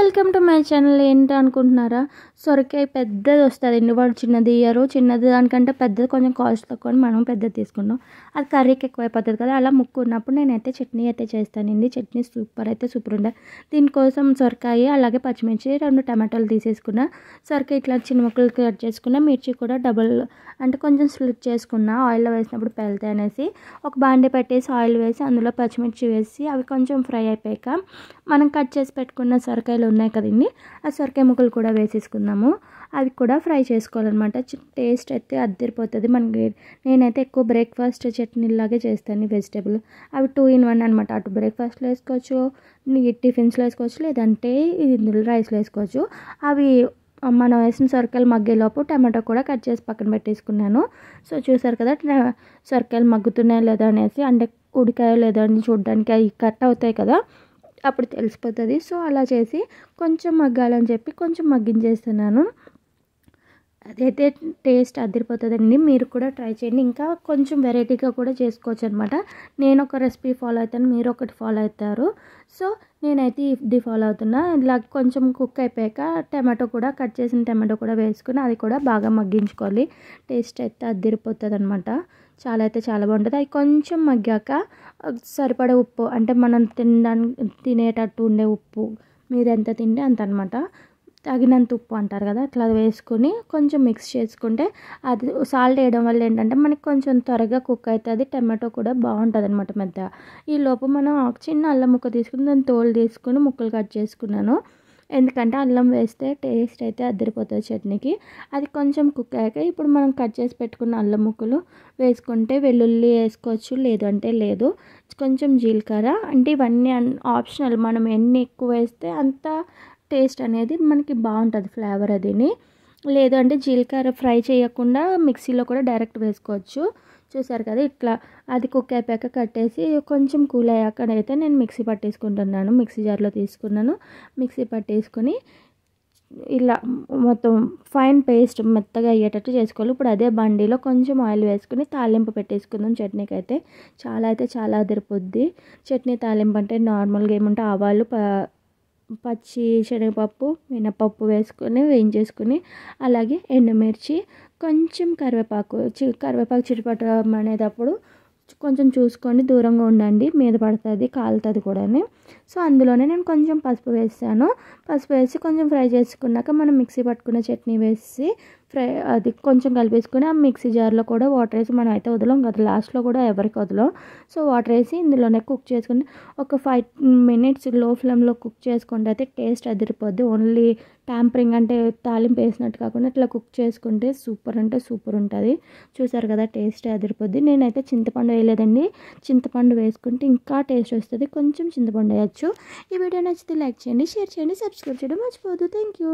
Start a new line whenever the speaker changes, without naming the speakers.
Welcome to my channel. ఏంటి అనుకుంటున్నారా, సొరకాయ పెద్దది వస్తుంది. వాడు చిన్నది ఇయ్యరు. చిన్నది దానికంటే పెద్దది కొంచెం కాస్ట్ తక్కువ అని మనం పెద్దది తీసుకున్నాం. అది కర్రీకి ఎక్కువ అయిపోతుంది కదా, అలా ముక్కు ఉన్నప్పుడు నేనైతే చట్నీ అయితే చేస్తానండి. చట్నీ సూపర్ ఉండే. దీనికోసం సొరకాయ అలాగే పచ్చిమిర్చి 2 టమాటాలు తీసేసుకున్నా. సొరకాయ ఇట్లా చిన్న ముక్కలు కట్ చేసుకున్నా. మిర్చి కూడా డబుల్ అంటే కొంచెం స్లిట్ చేసుకున్నా, ఆయిల్లో వేసినప్పుడు పెళ్తాయి అనేసి. ఒక బాండి పెట్టేసి ఆయిల్ వేసి అందులో పచ్చిమిర్చి వేసి అవి కొంచెం ఫ్రై అయిపోయాక మనం కట్ చేసి పెట్టుకున్న సొరకాయలు ఉన్నాయి కదండి, ఆ సొరకాయ ముక్కలు కూడా వేసేసుకుందాము. అవి కూడా ఫ్రై చేసుకోవాలన్నమాట. టేస్ట్ అయితే అద్దరిపోతుంది మనకి. నేనైతే ఎక్కువ బ్రేక్ఫాస్ట్ చట్నీలాగే చేస్తాను. వెజిటేబుల్ అవి 2 in 1 అనమాట. అటు బ్రేక్ఫాస్ట్లో వేసుకోవచ్చు, టిఫిన్స్లో వేసుకోవచ్చు, లేదంటే ఇందులో రైస్లో వేసుకోవచ్చు. అవి మనం వేసిన సొరకాయలు మగ్గేలోపు టమాటో కూడా కట్ చేసి పక్కన పెట్టేసుకున్నాను. సో చూసారు కదా సొరకాయలు మగ్గుతున్నాయో లేదో అనేసి, అంటే ఉడికాయో లేదో అని చూడడానికి అవి కట్ అవుతాయి కదా, అప్పుడు తెలిసిపోతుంది. సో అలా చేసి కొంచెం మగ్గాలని చెప్పి కొంచెం మగ్గించేస్తున్నాను. అదైతే టేస్ట్ అదిరిపోతుందండి. మీరు కూడా ట్రై చేయండి. ఇంకా కొంచెం వెరైటీగా కూడా చేసుకోవచ్చు అనమాట. నేను ఒక రెసిపీ ఫాలో అవుతాను, మీరు ఒకటి ఫాలో అవుతారు. సో నేనైతే ఇది ఫాలో అవుతున్నా. ఇలా కొంచెం కుక్ అయిపోయాక టమాటో కూడా కట్ చేసిన టమాటో కూడా వేసుకుని అది కూడా బాగా మగ్గించుకోవాలి. టేస్ట్ అయితే అదిరిపోతుంది అనమాట. చాలా బాగుంటుంది. అది కొంచెం మగ్గాక సరిపడే ఉప్పు, అంటే మనం తినేటట్టు ఉండే ఉప్పు, మీరు ఎంత తింటే అంత అనమాట, తగినంత ఉప్పు అంటారు కదా, అట్లా వేసుకొని కొంచెం మిక్స్ చేసుకుంటే, అది సాల్ట్ వేయడం వల్ల ఏంటంటే మనకి కొంచెం త్వరగా కుక్ అవుతుంది. టమాటో కూడా బాగుంటుంది అనమాట మెత్తగా. ఈ లోపు మనం చిన్న అల్లం ముక్క తీసుకుని దాన్ని తోలు తీసుకుని ముక్కలు కట్ చేసుకున్నాను. ఎందుకంటే అల్లం వేస్తే టేస్ట్ అయితే అద్దరిపోతుంది చట్నీకి. అది కొంచెం కుక్ అయ్యాక ఇప్పుడు మనం కట్ చేసి పెట్టుకున్న అల్లం ముక్కలు వేసుకుంటే, వెల్లుల్లి వేసుకోవచ్చు, లేదంటే లేదు. కొంచెం జీలకర్ర, అంటే ఇవన్నీ ఆప్షనల్. మనం ఎన్ని ఎక్కువ వేస్తే అంత టేస్ట్ అనేది మనకి బాగుంటుంది, ఫ్లేవర్ అదిని. లేదు అంటే జీలకర్ర ఫ్రై చేయకుండా మిక్సీలో కూడా డైరెక్ట్ వేసుకోవచ్చు. చూసారు కదా, ఇట్లా అది కుక్ అయిపోయాక కట్టేసి కొంచెం కూల్ అయ్యాక అయితే నేను మిక్సీ పట్టేసుకుంటున్నాను. మిక్సీ జార్లో తీసుకున్నాను. మిక్సీ పట్టేసుకొని ఇలా మొత్తం ఫైన్ పేస్ట్ మెత్తగా అయ్యేటట్టు చేసుకోవాలి. ఇప్పుడు అదే బండిలో కొంచెం ఆయిల్ వేసుకుని తాలింపు పెట్టేసుకుందాం. చట్నీకి అయితే చాలా అదిరిపోద్ది. చట్నీ తాలింపు అంటే నార్మల్గా ఏముంటే ఆవాలు, పచ్చి శనగపప్పు, మినపప్పు వేసుకొని వేయించేసుకుని, అలాగే ఎండుమిర్చి, కొంచెం కరివేపాకు చిటపట అనేటప్పుడు కొంచెం చూసుకొని దూరంగా ఉండండి, మీద పడుతుంది, కాలుతుంది కూడా. సో అందులోనే నేను కొంచెం పసుపు వేసాను. పసుపు వేసి కొంచెం ఫ్రై చేసుకున్నాక మనం మిక్సీ పట్టుకున్న చట్నీ వేసి అది కొంచెం కలిపేసుకుని ఆ మిక్సీ జార్లో కూడా వాటర్ వేసి, మనం అయితే వదలం కదా, లాస్ట్లో కూడా ఎవరికి వదలం. సో వాటర్ వేసి ఇందులోనే కుక్ చేసుకుని ఒక 5 minutes లో ఫ్లేమ్లో కుక్ చేసుకుంటే అయితే టేస్ట్ అదిరిపోద్ది. ఓన్లీ ట్యాంపరింగ్ అంటే తాలింపు వేసినట్టు కాకుండా ఇట్లా కుక్ చేసుకుంటే సూపర్ అంటే సూపర్ ఉంటుంది. చూసారు కదా, టేస్ట్ అదిరిపోద్ది. నేనైతే చింతపండు వేయలేదండి. చింతపండు వేసుకుంటే ఇంకా టేస్ట్ వస్తుంది. కొంచెం చింతపండు వేయచ్చు. ఈ వీడియో నచ్చితే లైక్ చేయండి, షేర్ చేయండి, సబ్స్క్రైబ్ చేయడం మర్చిపోవద్దు. Thank you.